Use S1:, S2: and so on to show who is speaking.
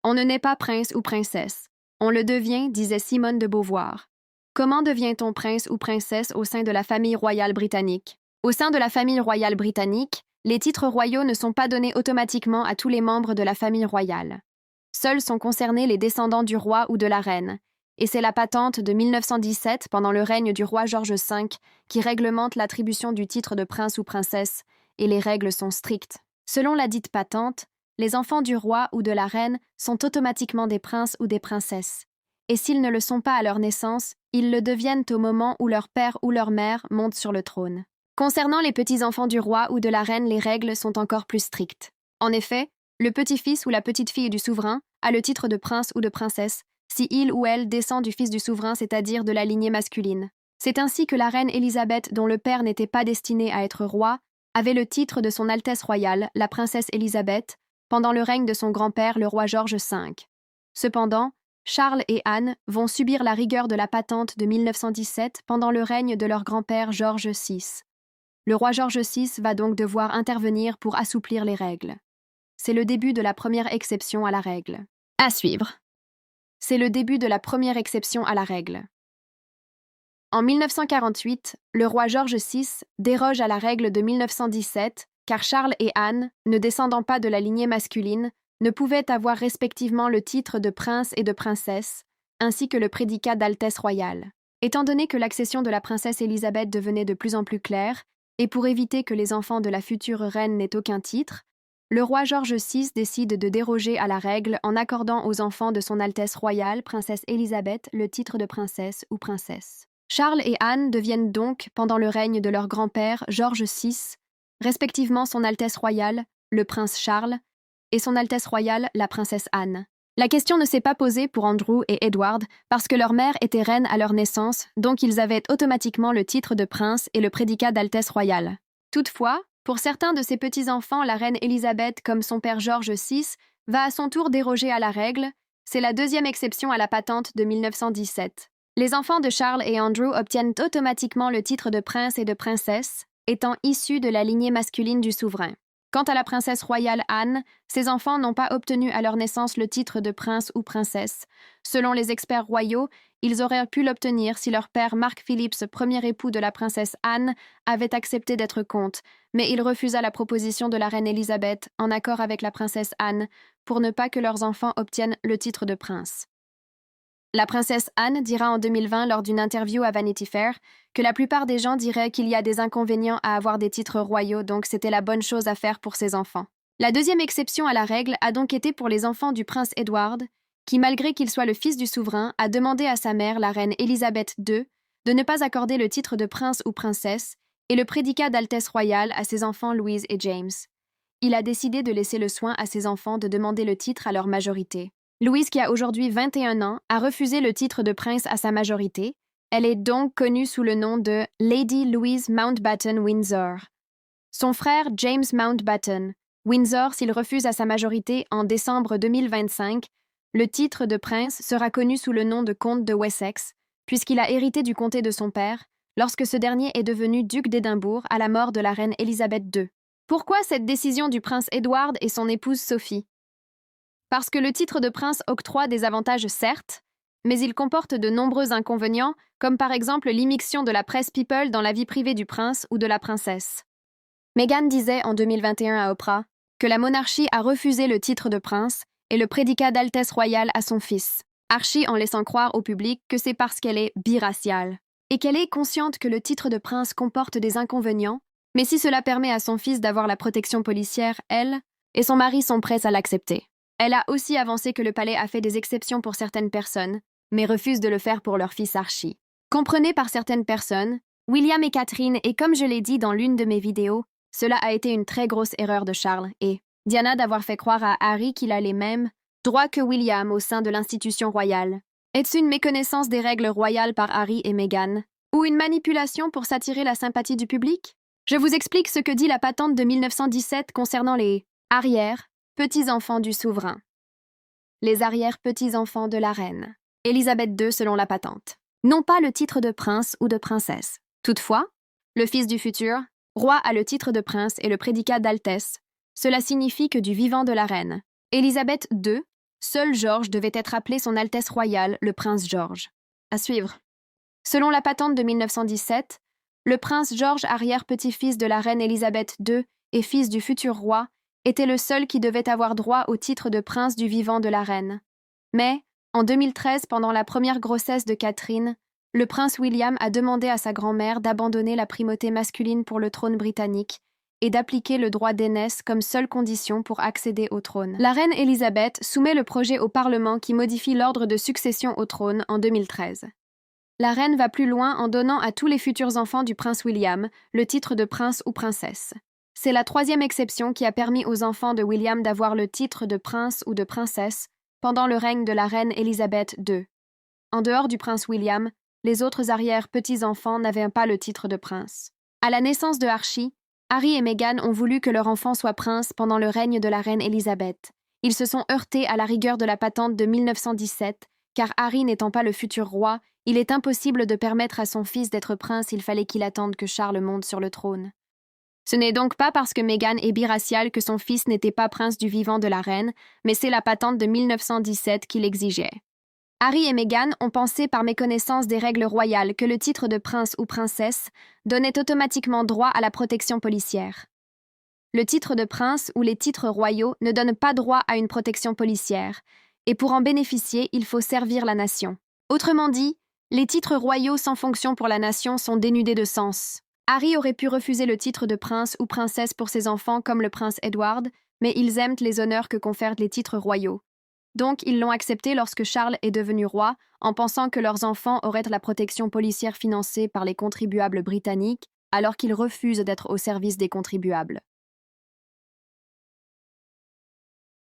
S1: On ne naît pas prince ou princesse. On le devient, disait Simone de Beauvoir. Comment devient-on prince ou princesse au sein de la famille royale britannique? Au sein de la famille royale britannique, les titres royaux ne sont pas donnés automatiquement à tous les membres de la famille royale. Seuls sont concernés les descendants du roi ou de la reine, et c'est la patente de 1917, pendant le règne du roi George V, qui réglemente l'attribution du titre de prince ou princesse, et les règles sont strictes. Selon la dite patente, les enfants du roi ou de la reine sont automatiquement des princes ou des princesses, et s'ils ne le sont pas à leur naissance, ils le deviennent au moment où leur père ou leur mère monte sur le trône. Concernant les petits-enfants du roi ou de la reine, les règles sont encore plus strictes. En effet, le petit-fils ou la petite-fille du souverain a le titre de prince ou de princesse si il ou elle descend du fils du souverain, c'est-à-dire de la lignée masculine. C'est ainsi que la reine Élisabeth, dont le père n'était pas destiné à être roi, avait le titre de son Altesse royale, la princesse Élisabeth, pendant le règne de son grand-père, le roi George V. Cependant, Charles et Anne vont subir la rigueur de la patente de 1917 pendant le règne de leur grand-père George VI. Le roi George VI va donc devoir intervenir pour assouplir les règles. C'est le début de la première exception à la règle. À suivre. C'est le début de la première exception à la règle. En 1948, le roi George VI déroge à la règle de 1917 car Charles et Anne, ne descendant pas de la lignée masculine, ne pouvaient avoir respectivement le titre de prince et de princesse, ainsi que le prédicat d'Altesse royale. Étant donné que l'accession de la princesse Élisabeth devenait de plus en plus claire, et pour éviter que les enfants de la future reine n'aient aucun titre, le roi George VI décide de déroger à la règle en accordant aux enfants de son Altesse royale, princesse Élisabeth, le titre de princesse ou princesse. Charles et Anne deviennent donc, pendant le règne de leur grand-père, George VI, respectivement son Altesse royale, le prince Charles, et son Altesse royale, la princesse Anne. La question ne s'est pas posée pour Andrew et Edward parce que leur mère était reine à leur naissance, donc ils avaient automatiquement le titre de prince et le prédicat d'Altesse royale. Toutefois, pour certains de ses petits-enfants, la reine Élisabeth, comme son père George VI, va à son tour déroger à la règle. C'est la deuxième exception à la patente de 1917. Les enfants de Charles et Andrew obtiennent automatiquement le titre de prince et de princesse, étant issus de la lignée masculine du souverain. Quant à la princesse royale Anne, ses enfants n'ont pas obtenu à leur naissance le titre de prince ou princesse. Selon les experts royaux, ils auraient pu l'obtenir si leur père Mark Phillips, premier époux de la princesse Anne, avait accepté d'être comte, mais il refusa la proposition de la reine Élisabeth, en accord avec la princesse Anne, pour ne pas que leurs enfants obtiennent le titre de prince. La princesse Anne dira en 2020 lors d'une interview à Vanity Fair que la plupart des gens diraient qu'il y a des inconvénients à avoir des titres royaux, donc c'était la bonne chose à faire pour ses enfants. La deuxième exception à la règle a donc été pour les enfants du prince Edward, qui, malgré qu'il soit le fils du souverain, a demandé à sa mère, la reine Élisabeth II, de ne pas accorder le titre de prince ou princesse et le prédicat d'Altesse royale à ses enfants Louise et James. Il a décidé de laisser le soin à ses enfants de demander le titre à leur majorité. Louise, qui a aujourd'hui 21 ans, a refusé le titre de prince à sa majorité. Elle est donc connue sous le nom de Lady Louise Mountbatten Windsor. Son frère James Mountbatten Windsor, s'il refuse à sa majorité en décembre 2025, le titre de prince sera connu sous le nom de comte de Wessex, puisqu'il a hérité du comté de son père, lorsque ce dernier est devenu duc d'Édimbourg à la mort de la reine Élisabeth II. Pourquoi cette décision du prince Edward et son épouse Sophie? Parce que le titre de prince octroie des avantages certes, mais il comporte de nombreux inconvénients, comme par exemple l'immixtion de la presse people dans la vie privée du prince ou de la princesse. Meghan disait en 2021 à Oprah que la monarchie a refusé le titre de prince et le prédicat d'Altesse royale à son fils, Archie en laissant croire au public que c'est parce qu'elle est biraciale, et qu'elle est consciente que le titre de prince comporte des inconvénients, mais si cela permet à son fils d'avoir la protection policière, elle et son mari sont prêts à l'accepter. Elle a aussi avancé que le palais a fait des exceptions pour certaines personnes, mais refuse de le faire pour leur fils Archie. Comprenez par certaines personnes, William et Catherine, et comme je l'ai dit dans l'une de mes vidéos, cela a été une très grosse erreur de Charles et Diana d'avoir fait croire à Harry qu'il a les mêmes droits que William au sein de l'institution royale. Est-ce une méconnaissance des règles royales par Harry et Meghan, ou une manipulation pour s'attirer la sympathie du public? Je vous explique ce que dit la patente de 1917 concernant les arrière-petits-enfants du souverain. Les arrière-petits-enfants de la reine. Élisabeth II selon la patente. Non pas le titre de prince ou de princesse. Toutefois, le fils du futur, roi a le titre de prince et le prédicat d'altesse. Cela signifie que du vivant de la reine, Élisabeth II Seul George devait être appelé Son Altesse Royale, le prince George. À suivre. Selon la patente de 1917, le prince George, arrière-petit-fils de la reine Élisabeth II et fils du futur roi, était le seul qui devait avoir droit au titre de prince du vivant de la reine. Mais, en 2013, pendant la première grossesse de Catherine, le prince William a demandé à sa grand-mère d'abandonner la primauté masculine pour le trône britannique et d'appliquer le droit d'aînesse comme seule condition pour accéder au trône. La reine Élisabeth soumet le projet au Parlement qui modifie l'ordre de succession au trône en 2013. La reine va plus loin en donnant à tous les futurs enfants du prince William le titre de prince ou princesse. C'est la troisième exception qui a permis aux enfants de William d'avoir le titre de prince ou de princesse pendant le règne de la reine Élisabeth II. En dehors du prince William, les autres arrière-petits-enfants n'avaient pas le titre de prince. À la naissance de Archie, Harry et Meghan ont voulu que leur enfant soit prince pendant le règne de la reine Élisabeth. Ils se sont heurtés à la rigueur de la patente de 1917, car Harry n'étant pas le futur roi, il est impossible de permettre à son fils d'être prince, il fallait qu'il attende que Charles monte sur le trône. Ce n'est donc pas parce que Meghan est biraciale que son fils n'était pas prince du vivant de la reine, mais c'est la patente de 1917 qui l'exigeait. Harry et Meghan ont pensé par méconnaissance des règles royales que le titre de prince ou princesse donnait automatiquement droit à la protection policière. Le titre de prince ou les titres royaux ne donnent pas droit à une protection policière, et pour en bénéficier, il faut servir la nation. Autrement dit, les titres royaux sans fonction pour la nation sont dénudés de sens. Harry aurait pu refuser le titre de prince ou princesse pour ses enfants comme le prince Edward, mais ils aiment les honneurs que confèrent les titres royaux. Donc, ils l'ont accepté lorsque Charles est devenu roi, en pensant que leurs enfants auraient la protection policière financée par les contribuables britanniques, alors qu'ils refusent d'être au service des contribuables.